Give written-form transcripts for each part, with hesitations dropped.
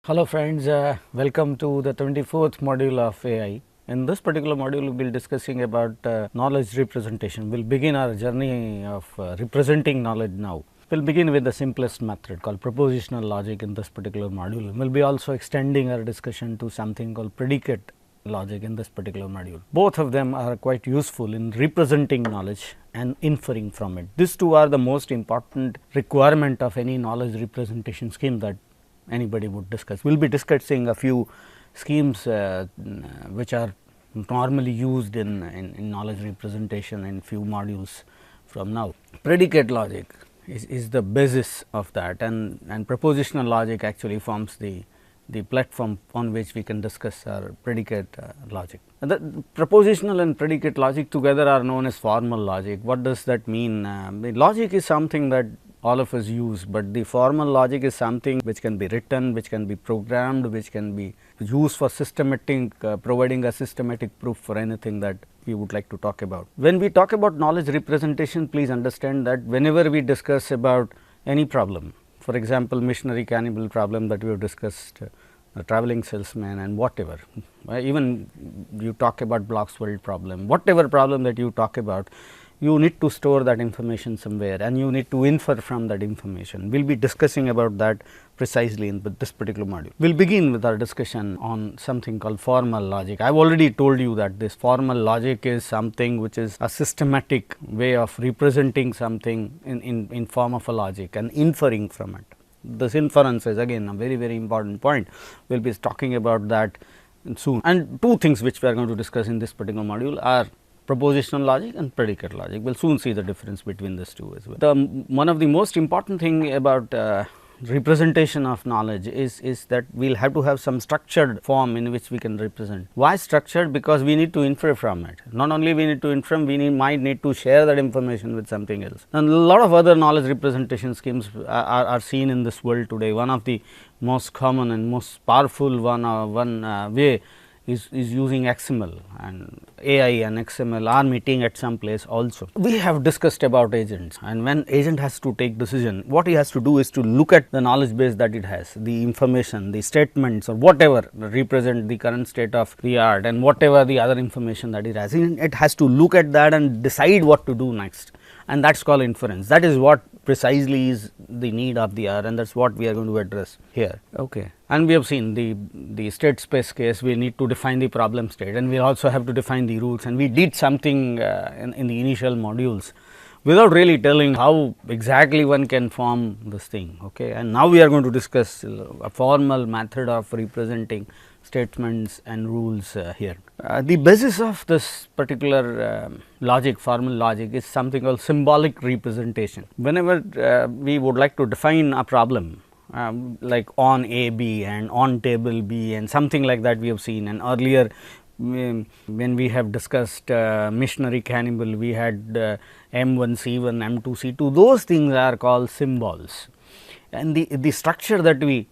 Hello friends, welcome to the 24th module of AI. In this particular module, we will be discussing about knowledge representation. We will begin our journey of representing knowledge now. We will begin with the simplest method called propositional logic in this particular module. We will be also extending our discussion to something called predicate logic in this particular module. Both of them are quite useful in representing knowledge and inferring from it. These two are the most important requirement of any knowledge representation scheme that anybody would discuss. We will be discussing a few schemes which are normally used in knowledge representation in few modules from now. Predicate logic is the basis of that, and propositional logic actually forms the platform on which we can discuss our predicate logic. The propositional and predicate logic together are known as formal logic. What does that mean? The logic is something that all of us use, but the formal logic is something which can be written, which can be programmed, which can be used for systematic providing a systematic proof for anything that we would like to talk about. When we talk about knowledge representation, please understand that whenever we discuss about any problem, for example, missionary cannibal problem that we have discussed, a traveling salesman and whatever, even you talk about Block's world problem, whatever problem that you talk about, you need to store that information somewhere and you need to infer from that information. We will be discussing about that precisely in this particular module. We will begin with our discussion on something called formal logic. I have already told you that this formal logic is something which is a systematic way of representing something in form of a logic and inferring from it. This inference is again a very important point. We will be talking about that soon. And two things which we are going to discuss in this particular module are propositional logic and predicate logic. We will soon see the difference between these two as well. One of the most important thing about representation of knowledge is that we will have to have some structured form in which we can represent. Why structured? Because we need to infer from it. Not only we need to infer, we might need to share that information with something else. And a lot of other knowledge representation schemes are seen in this world today. One of the most common and most powerful one way is using XML, and AI and XML are meeting at some place also. We have discussed about agents, and when agent has to take decision, what he has to do is to look at the knowledge base that it has, the information, the statements or whatever represent the current state of the art and whatever the other information that it has. It has to look at that and decide what to do next, and that is called inference. That is what precisely is the need of the hour, and that is what we are going to address here. Okay. And we have seen the state space case, we need to define the problem state, and we also have to define the rules, and we did something in the initial modules without really telling how exactly one can form this thing. Okay. And now we are going to discuss a formal method of representing statements and rules here. The basis of this particular logic, formal logic, is something called symbolic representation. Whenever we would like to define a problem, like on A B and on table B and something like that we have seen, and earlier when we have discussed missionary cannibal, we had M1 C1, M2 C2, those things are called symbols, and the structure that we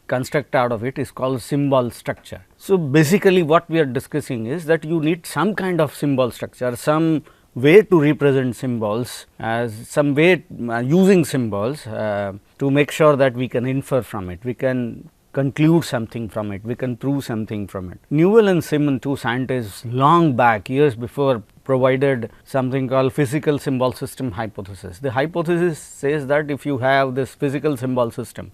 construct out of it is called symbol structure. So, basically what we are discussing is that you need some kind of symbol structure, some way to represent symbols, as some way using symbols to make sure that we can infer from it, we can conclude something from it, we can prove something from it. Newell and Simon, two scientists, long back, years before, provided something called physical symbol system hypothesis. The hypothesis says that if you have this physical symbol system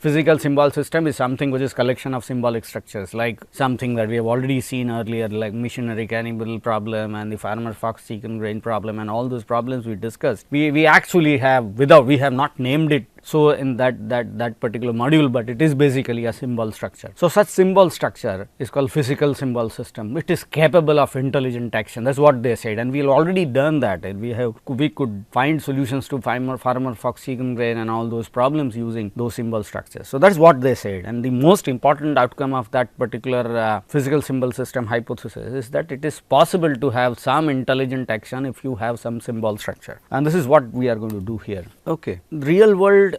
is something which is collection of symbolic structures, like something that we have already seen earlier, like missionary cannibal problem and the farmer fox chicken grain problem, and all those problems we discussed. We actually have, we have not named it so in that particular module, but it is basically a symbol structure. So, such symbol structure is called physical symbol system. It is capable of intelligent action. That is what they said, and we have already done that, and we could find solutions to farmer fox chicken grain and all those problems using those symbol structures. So, that is what they said, and the most important outcome of that particular physical symbol system hypothesis is that it is possible to have some intelligent action if you have some symbol structure, and this is what we are going to do here. Okay. Real world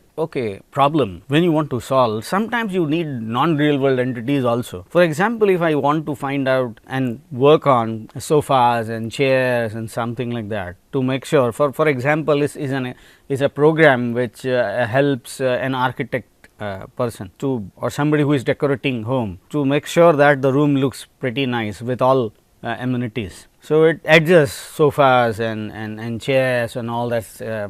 problem, when you want to solve, sometimes you need non-real world entities also. For example, if I want to find out and work on sofas and chairs and something like that, to make sure, for example, is a program which helps an architect person to, or somebody who is decorating home, to make sure that the room looks pretty nice with all amenities. So, it adjusts sofas and chairs and all that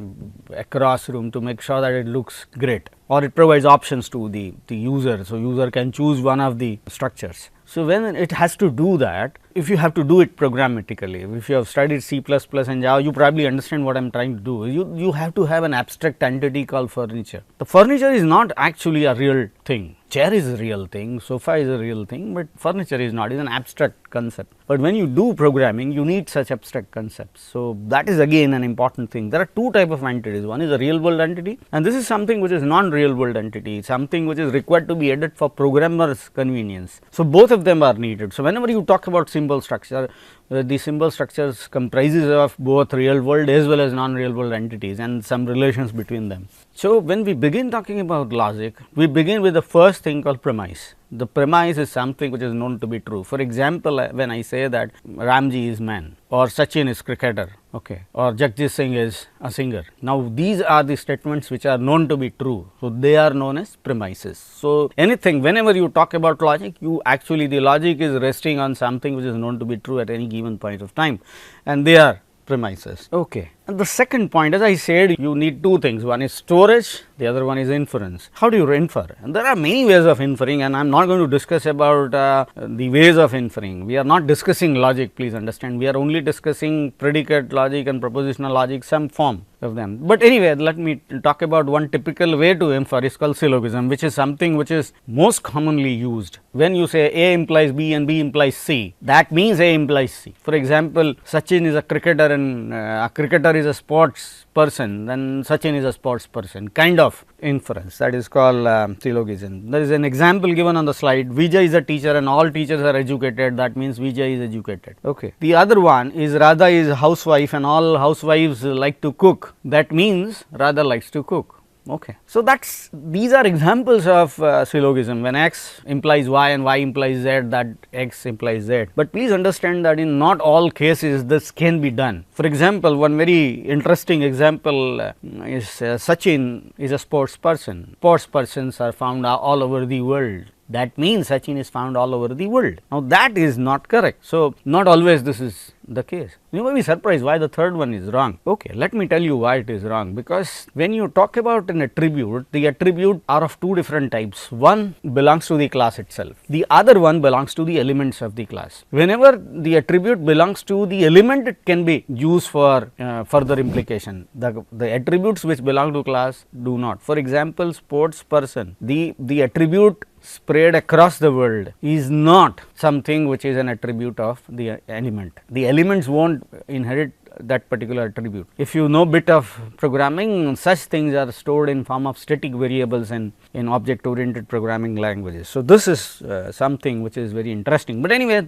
across room to make sure that it looks great, or it provides options to the user. So, user can choose one of the structures. So, when it has to do that, if you have to do it programmatically, if you have studied C++ and Java, you probably understand what I am trying to do. You have to have an abstract entity called furniture. The furniture is not actually a real thing. Chair is a real thing, sofa is a real thing, but furniture is not, it is an abstract concept. But when you do programming, you need such abstract concepts. So, that is again an important thing. There are two types of entities. One is a real world entity, and this is something which is non-real world entity, something which is required to be added for programmers' convenience. So, both of them are needed. So, whenever you talk about symbol structure, the symbol structures comprises of both real world as well as non-real world entities and some relations between them. So, when we begin talking about logic, we begin with the first thing called premise. The premise is something which is known to be true. For example, when I say that Ramji is man, or Sachin is cricketer, okay, or Jagdish Singh is a singer. Now, these are the statements which are known to be true. So, they are known as premises. So, anything, whenever you talk about logic, you actually, the logic is resting on something which is known to be true at any given point of time, and they are premises. Okay. And the second point, as I said, you need two things. One is storage, the other one is inference. How do you infer? And there are many ways of inferring, and I am not going to discuss about the ways of inferring. We are not discussing logic, please understand. We are only discussing predicate logic and propositional logic, some form of them. But anyway, let me talk about one typical way to infer is called syllogism, which is something which is most commonly used. When you say A implies B and B implies C, that means A implies C. For example, Sachin is a cricketer and a cricketer is a sports person, then Sachin is a sports person, kind of inference, that is called syllogism. There is an example given on the slide. Vijay is a teacher and all teachers are educated, that means Vijay is educated. Okay. The other one is Radha is a housewife and all housewives like to cook, that means Radha likes to cook. Okay. So, these are examples of syllogism. When x implies y and y implies z, that x implies z. But please understand that in not all cases this can be done. For example, one very interesting example is Sachin is a sports person. Sports persons are found all over the world. That means Sachin is found all over the world. Now, that is not correct. So, not always this is the case. You may be surprised why the third one is wrong. Okay, let me tell you why it is wrong. Because when you talk about an attribute, the attribute are of two different types. One belongs to the class itself. The other one belongs to the elements of the class. Whenever the attribute belongs to the element, it can be used for further implication. The attributes which belong to class do not. For example, sports person, the attribute spread across the world is not something which is an attribute of the element. The elements won't inherit that particular attribute. If you know bit of programming, such things are stored in form of static variables in object oriented programming languages. So, this is something which is very interesting. But anyway,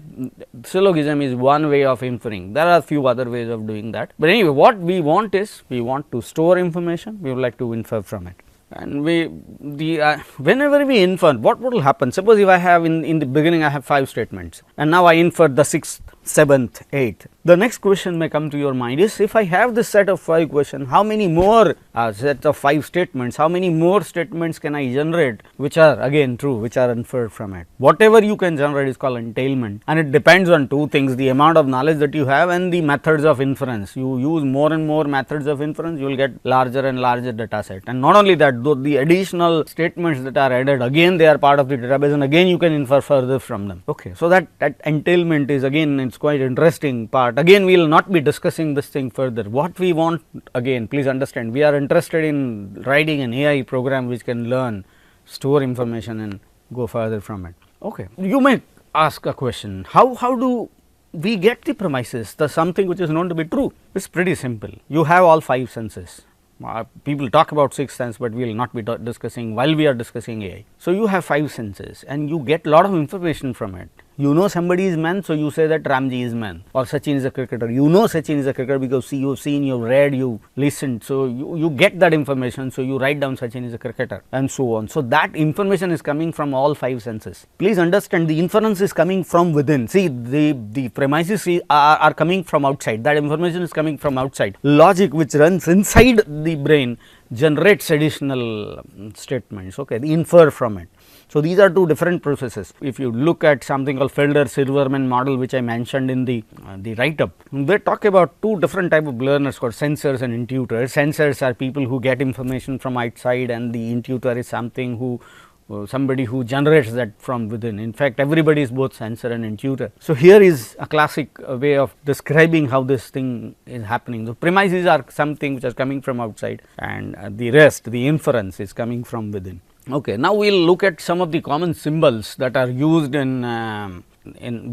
syllogism is one way of inferring. There are a few other ways of doing that. But anyway, what we want is, we want to store information, we would like to infer from it. And whenever we infer, what will happen? Suppose if I have in the beginning I have 5 statements and now I infer the 6th, 7th, 8th. The next question may come to your mind is, if I have this set of 5 questions, how many more sets of 5 statements, how many more statements can I generate which are again true, which are inferred from it? Whatever you can generate is called entailment, and it depends on two things: the amount of knowledge that you have and the methods of inference. You use more and more methods of inference, you will get larger and larger data set. And not only that, though the additional statements that are added, again they are part of the database and again you can infer further from them. Okay. So, that entailment is again, it's quite interesting part. Again, we will not be discussing this thing further. What we want, again, please understand, we are interested in writing an AI program which can learn, store information and go further from it. Okay. You may ask a question, how do we get the premises, the something which is known to be true? It's pretty simple. You have all 5 senses. People talk about 6th sense, but we will not be discussing while we are discussing AI. So, you have 5 senses and you get lot of information from it. You know somebody is man, so you say that Ramji is man, or Sachin is a cricketer. You know Sachin is a cricketer because you've seen, you've read, you listened, so you get that information, so you write down Sachin is a cricketer, and so on. So that information is coming from all five senses. Please understand, the inference is coming from within. See, the premises are coming from outside. That information is coming from outside. Logic which runs inside the brain generates additional statements, okay, they infer from it. So, these are two different processes. If you look at something called Felder-Silverman model, which I mentioned in the write up, they talk about two different type of learners called sensors and intuitors. Sensors are people who get information from outside, and the intuitor is something who somebody who generates that from within. In fact, everybody is both sensor and intuitor. So, here is a classic way of describing how this thing is happening. The premises are something which are coming from outside, and the rest, the inference, is coming from within. Okay. Now, we will look at some of the common symbols that are used in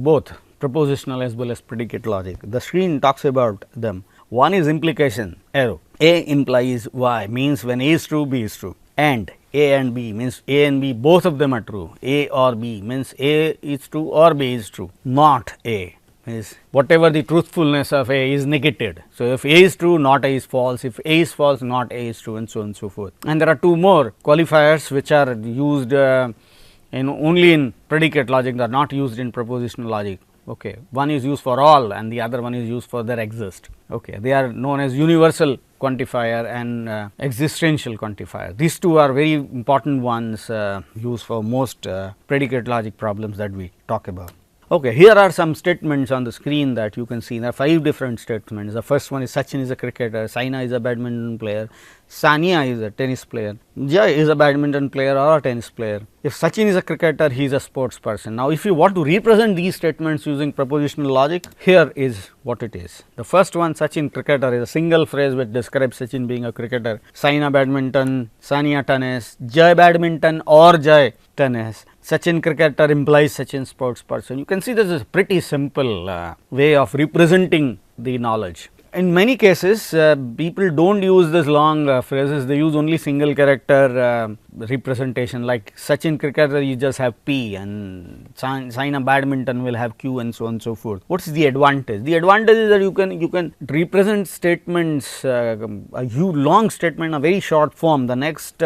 both propositional as well as predicate logic. The screen talks about them. One is implication arrow. A implies Y, means when A is true, B is true, and A and B means A and B, both of them are true. A or B means A is true or B is true, not A is whatever the truthfulness of A is negated. So, if A is true, not A is false, if A is false, not A is true, and so on and so forth. And there are two more qualifiers which are used only in predicate logic, they are not used in propositional logic. Okay. One is used for all and the other one is used for their exist. Okay. They are known as universal quantifier and existential quantifier. These two are very important ones used for most predicate logic problems that we talk about. Okay, here are some statements on the screen that you can see. There are 5 different statements. The first one is Sachin is a cricketer, Saina is a badminton player, Sania is a tennis player, Jai is a badminton player or a tennis player. If Sachin is a cricketer, he is a sports person. Now, if you want to represent these statements using propositional logic, here is what it is. The first one, Sachin cricketer, is a single phrase which describes Sachin being a cricketer. Saina badminton, Sania tennis, Jai badminton or Jai tennis. Sachin cricketer implies Sachin sports person. You can see this is a pretty simple way of representing the knowledge. In many cases, people do not use this long phrases, they use only single character representation, like Sachin cricketer you just have P and Saina badminton will have Q and so on and so forth. What is the advantage? The advantage is that you can represent statements, a long statement in a very short form. The next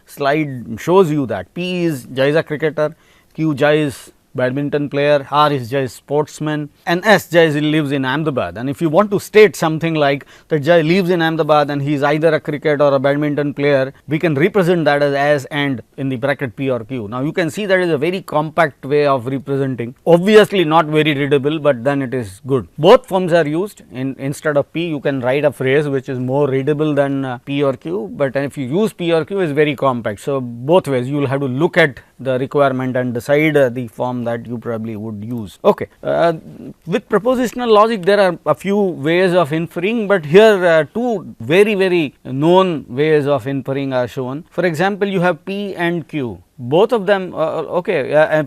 slide shows you that P is Jai is a cricketer, Q Jai is badminton player, R is Jai sportsman, and S Jai lives in Ahmedabad. And if you want to state something like that Jai lives in Ahmedabad and he is either a cricket or a badminton player, we can represent that as S and in the bracket P or Q. Now, you can see that is a very compact way of representing, obviously not very readable, but then it is good. Both forms are used. Instead of P, you can write a phrase which is more readable than P or Q, but if you use P or Q, it is very compact. So, both ways you will have to look at the requirement and decide the form that you probably would use. Okay. With propositional logic, there are a few ways of inferring, but here two very known ways of inferring are shown. For example, you have P and Q. Both of them,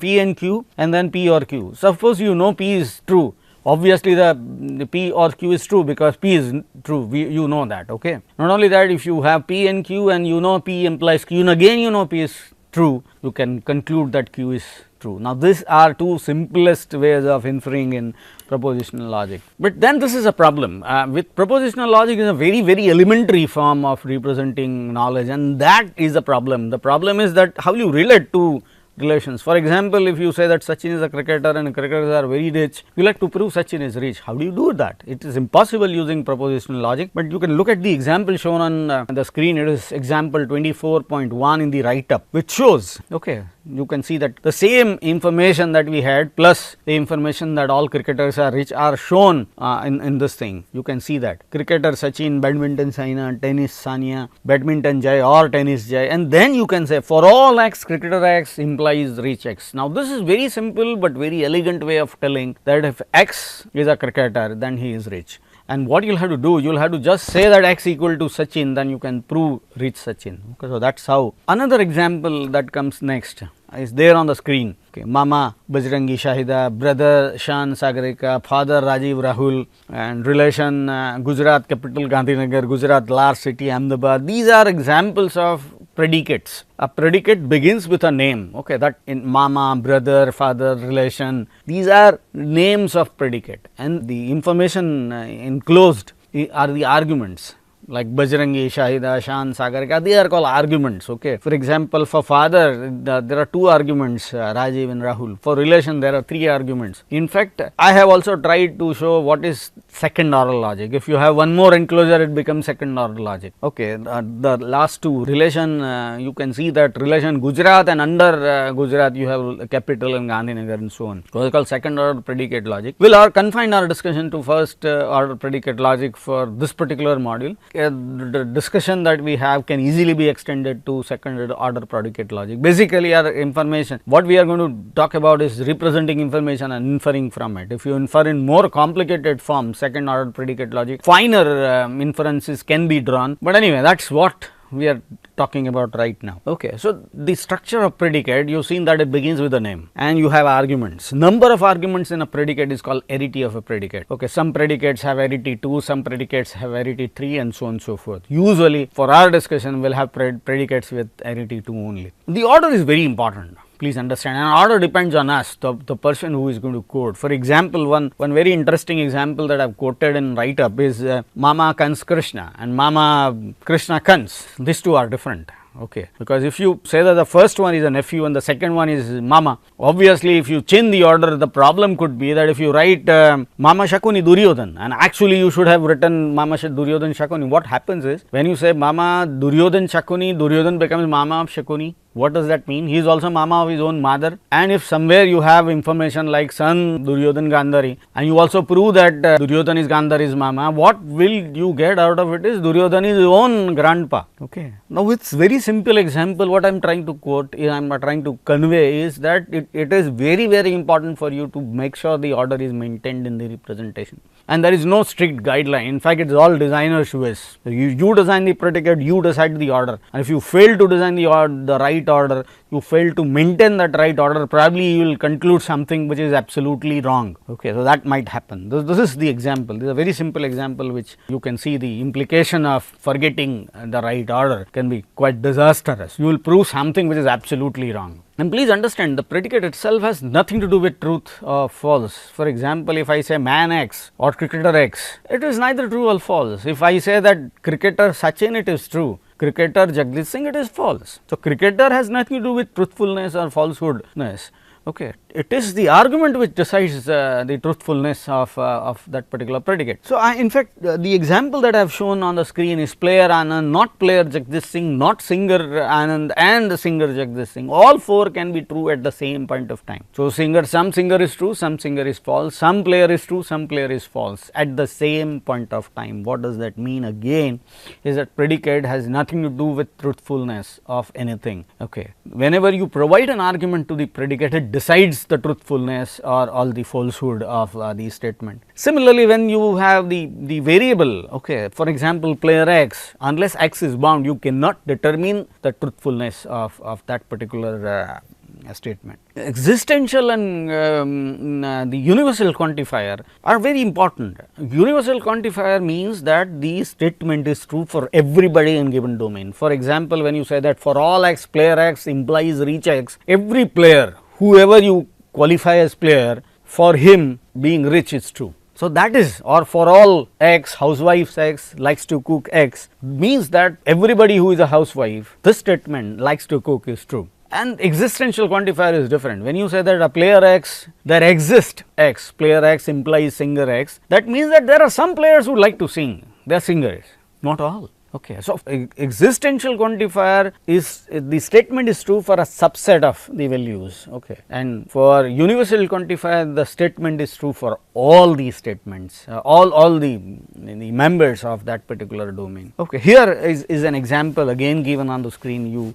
P and Q, and then P or Q. Suppose you know P is true. Obviously, the P or Q is true because P is true, you know that. Okay. Not only that, if you have P and Q and you know P implies Q and again you know P is true, you can conclude that Q is true. Now, these are two simplest ways of inferring in propositional logic, but then this is a problem. With propositional logic is a very elementary form of representing knowledge, and that is a problem. The problem is that how you relate to relations. For example, if you say that Sachin is a cricketer and cricketers are very rich, you like to prove Sachin is rich. How do you do that? It is impossible using propositional logic, but you can look at the example shown on the screen. It is example 24.1 in the write up, which shows, okay, you can see that the same information that we had plus the information that all cricketers are rich are shown in this thing. You can see that cricketer Sachin, badminton Saina, tennis Sania, badminton Jai or tennis Jai, and then you can say for all X, cricketer X implies rich X. Now, this is very simple but very elegant way of telling that if X is a cricketer, then he is rich. And what you will have to do, you will have to just say that X equal to Sachin, then you can prove rich Sachin. Okay, so, that is how. Another example that comes next is there on the screen. Okay, Mama Bajrangi Shahida, brother Shan Sagarika, father Rajiv Rahul, and relation Gujarat capital Gandhinagar, Gujarat large city Ahmedabad. These are examples of predicates. A predicate begins with a name, okay, that in mama, brother, father, relation, these are names of predicate, and the information enclosed are the arguments. Like Bajrangi, Shahida, Shan, Sagar, they are called arguments. Okay. For example, for father, there are 2 arguments, Rajiv and Rahul. For relation, there are 3 arguments. In fact, I have also tried to show what is second order logic. If you have one more enclosure, it becomes second order logic. Okay. The last 2, relation, you can see that relation Gujarat, and under Gujarat you have capital and Gandhinagar and so on. So, it is called second order predicate logic. We will confine our discussion to first order predicate logic for this particular module. The discussion that we have can easily be extended to second order predicate logic. Basically, our information, what we are going to talk about is representing information and inferring from it. If you infer in more complicated form, second order predicate logic, finer inferences can be drawn, but anyway, that is what we are talking about right now. Okay. So, the structure of predicate, you have seen that it begins with a name and you have arguments. Number of arguments in a predicate is called arity of a predicate. Okay. Some predicates have arity 2, some predicates have arity 3 and so on and so forth. Usually, for our discussion, we will have predicates with arity 2 only. The order is very important. Please understand, and order depends on us, the person who is going to code. For example, one very interesting example that I have quoted in write up is Mama Kans Krishna and Mama Krishna Kans. These 2 are different. Okay, because if you say that the first one is a nephew and the second one is mama, obviously if you change the order, the problem could be that if you write Mama Shakuni Duryodhan and actually you should have written Mama Duryodhan Shakuni, what happens is when you say Mama Duryodhan Shakuni, Duryodhan becomes Mama of Shakuni. What does that mean? He is also mama of his own mother, and if somewhere you have information like son Duryodhan Gandhari and you also prove that Duryodhan is Gandhari's mama, what will you get out of it is Duryodhan is his own grandpa. Okay. Now, it's very simple example. What I am trying to quote, I am trying to convey is that it is very important for you to make sure the order is maintained in the representation. And there is no strict guideline. In fact, it is all designer's choice. You design the predicate, you decide the order, and if you fail to design the right order, you fail to maintain that right order, probably you will conclude something which is absolutely wrong. Okay, so that might happen. This is the example. This is a very simple example which you can see the implication of forgetting the right order can be quite disastrous. You will prove something which is absolutely wrong. And please understand, the predicate itself has nothing to do with truth or false. For example, if I say man X or cricketer X, it is neither true or false. If I say that cricketer Sachin, it is true. Cricketer Jagdish Singh, it is false. So, cricketer has nothing to do with truthfulness or falsehoodness. Okay. It is the argument which decides the truthfulness of that particular predicate. So, in fact, the example that I have shown on the screen is player Anand, not player Jagdish Singh, not singer Anand and singer Jagdish Singh. All 4 can be true at the same point of time. So, some singer is true, some singer is false, some player is true, some player is false at the same point of time. What does that mean? Again, is that predicate has nothing to do with truthfulness of anything. Okay. Whenever you provide an argument to the predicate, it decides the truthfulness or all the falsehood of the statement. Similarly, when you have the variable, okay, for example, player X, unless X is bound, you cannot determine the truthfulness of that particular statement. Existential and the universal quantifier are very important. Universal quantifier means that the statement is true for everybody in given domain. For example, when you say that for all X, player X implies reach X, every player, whoever you qualify as player, for him being rich is true. So, that is, or for all X, housewife X likes to cook X, means that everybody who is a housewife, this statement likes to cook is true. And existential quantifier is different. When you say that a player X, there exists X, player X implies singer X, that means that there are some players who like to sing, they are singers, not all. Okay. So, existential quantifier is the statement is true for a subset of the values, okay, and for universal quantifier the statement is true for all these statements, all the members of that particular domain. Okay. Here is an example again given on the screen you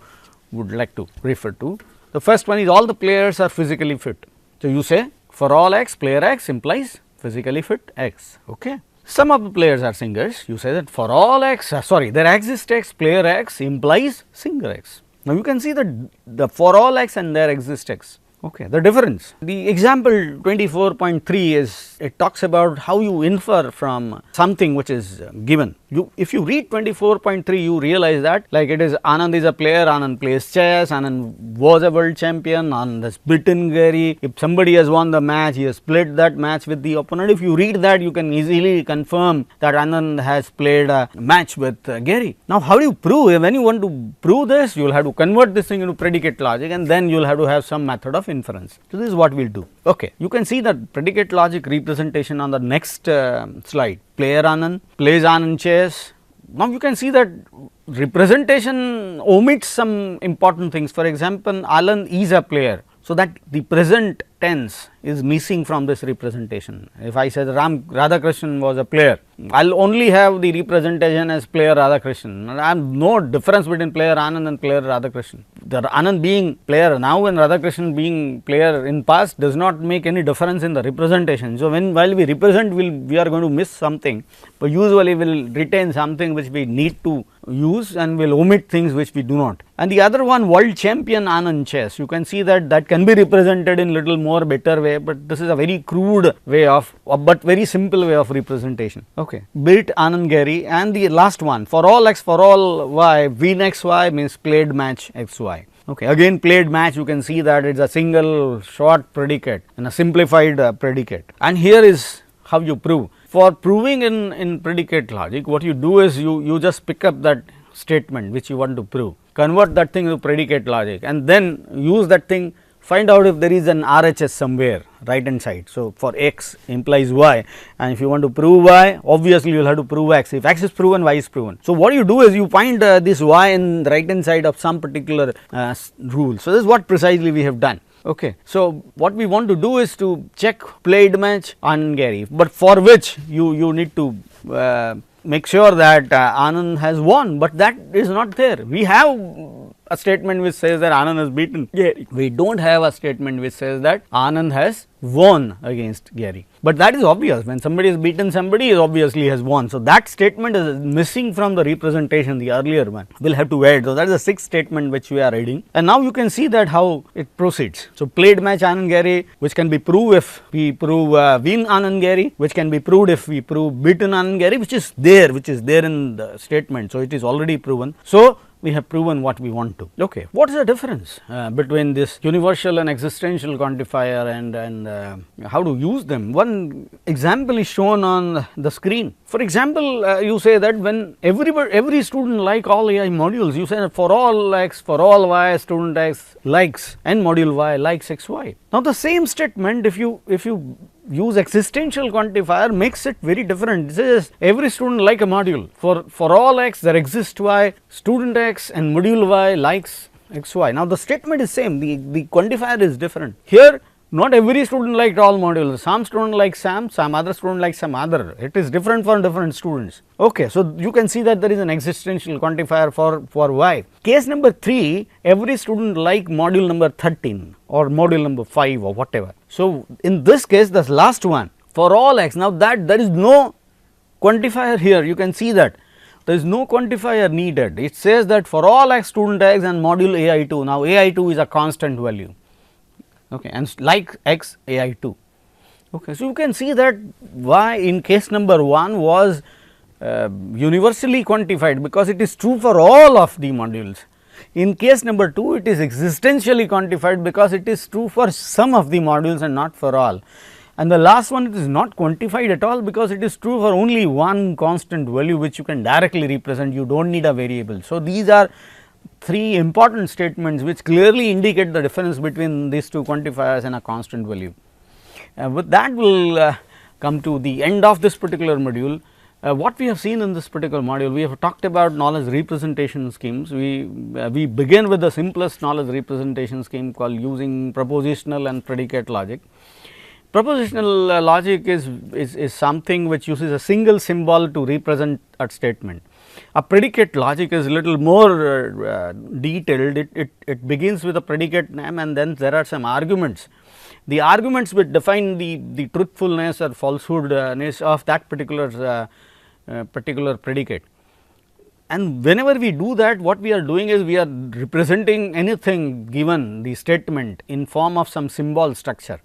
would like to refer to. The first one is all the players are physically fit. So, you say for all X, player X implies physically fit X. Okay. Some of the players are singers, you say that for all X, there exists X, player X implies singer X. Now, you can see that for all X and there exists X. Okay, the difference. The example 24.3 is, it talks about how you infer from something which is given. If you read 24.3, you realize that, like, it is Anand is a player, Anand plays chess, Anand was a world champion, Anand has beaten Gary. If somebody has won the match, he has played that match with the opponent. If you read that, you can easily confirm that Anand has played a match with Gary. Now, how do you prove? When you want to prove this, you will have to convert this thing into predicate logic, and then you will have to have some method of inference. So, this is what we will do. Okay, you can see that predicate logic representation on the next slide. Player Anand plays Anand chess. Now, you can see that representation omits some important things. For example, Anand is a player. So, that the present tense is missing from this representation. If I said Radhakrishnan was a player, I will only have the representation as player Radhakrishnan. I have no difference between player Anand and player Radhakrishnan. The Anand being player now and Radhakrishnan being player in past does not make any difference in the representation. So, while we represent, we are going to miss something, but usually we will retain something which we need to use and will omit things which we do not. And the other one, world champion Anand chess, you can see that can be represented in little more better way, but this is a very crude way of, but very simple way of representation. Okay, beat Anand Gary. And the last one, for all x, for all y, win xy means played match xy. Okay, again played match, you can see that it is a single short predicate and a simplified predicate. And here is how you prove. For proving in predicate logic, what you do is you just pick up that statement which you want to prove, convert that thing to predicate logic, and then use that thing, find out if there is an RHS somewhere right hand side. So, for x implies y, and if you want to prove y, obviously you will have to prove x. If x is proven, y is proven. So, what you do is you find this y in the right hand side of some particular rule. So, this is what precisely we have done. Okay. So, what we want to do is to check played match Anand Gary, but for which you need to make sure that Anand has won, but that is not there. We have a statement which says that Anand has beaten Gary. We do not have a statement which says that Anand has won against Gary, but that is obvious. When somebody has beaten somebody, he obviously has won. So, that statement is missing from the representation, the earlier one. We will have to add. So, that is the sixth statement which we are reading, and now you can see that how it proceeds. So, played match Anand Gary, which can be proved if we prove win Anand Gary, which can be proved if we prove beaten Anand Gary, which is there in the statement. So, it is already proven. So, we have proven what we want to. Okay, what is the difference between this universal and existential quantifier, and how to use them? One example is shown on the screen. For example, you say that when every student like all AI modules, you say that for all x, for all y, student x likes and module y likes xy. Now, the same statement, if you use existential quantifier, makes it very different. This is every student like a module. For all x, there exists y, student x and module y likes xy. Now, the statement is same, the quantifier is different. Here, not every student liked all modules. Some student like some other student like some other. It is different for different students. Okay, so you can see that there is an existential quantifier for y. Case number 3, every student like module number 13 or module number 5 or whatever. So, in this case, the last one, for all x. Now, that there is no quantifier here, you can see that there is no quantifier needed. It says that for all x, student x and module AI2. Now, AI2 is a constant value. Okay, and like x AI2. Okay, so you can see that y in case number 1 was universally quantified, because it is true for all of the modules. In case number 2, it is existentially quantified, because it is true for some of the modules and not for all. And the last one, it is not quantified at all, because it is true for only one constant value which you can directly represent. You do not need a variable. So, these are 3 important statements which clearly indicate the difference between these 2 quantifiers and a constant value. With that, we will come to the end of this particular module. What we have seen in this particular module, we have talked about knowledge representation schemes. We begin with the simplest knowledge representation scheme called using propositional and predicate logic. Propositional logic is something which uses a single symbol to represent a statement. A predicate logic is little more detailed. It begins with a predicate name, and then there are some arguments. The arguments which define the truthfulness or falsehoodness of that particular predicate. And whenever we do that, what we are doing is we are representing anything given the statement in form of some symbol structure.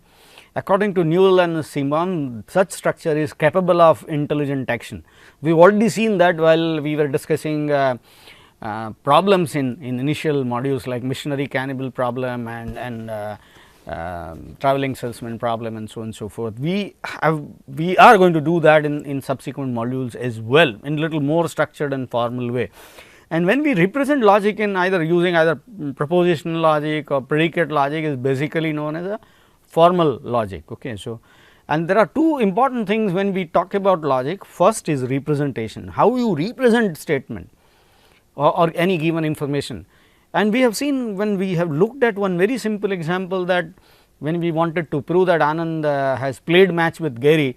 According to Newell and Simon, such structure is capable of intelligent action. We have already seen that while we were discussing problems in initial modules like missionary cannibal problem and traveling salesman problem and so on and so forth. We are going to do that in subsequent modules as well in little more structured and formal way. And when we represent logic in using either propositional logic or predicate logic, is basically known as a formal logic. Okay. So, and there are two important things when we talk about logic. First is representation, how you represent statement or any given information. And we have seen, when we have looked at one very simple example, that when we wanted to prove that Anand has played match with Gary,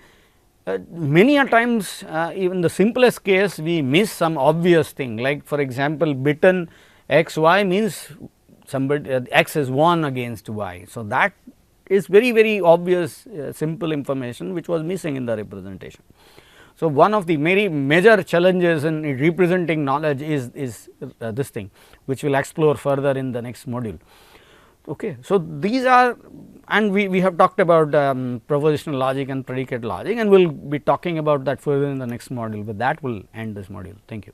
many a times even the simplest case we miss some obvious thing, like for example, bitten x y means somebody x has won against y. So, that is very obvious simple information which was missing in the representation. So, one of the very major challenges in representing knowledge is this thing, which we will explore further in the next module. Okay. So, these are, and we have talked about propositional logic and predicate logic, and we will be talking about that further in the next module. With that, we will end this module. Thank you.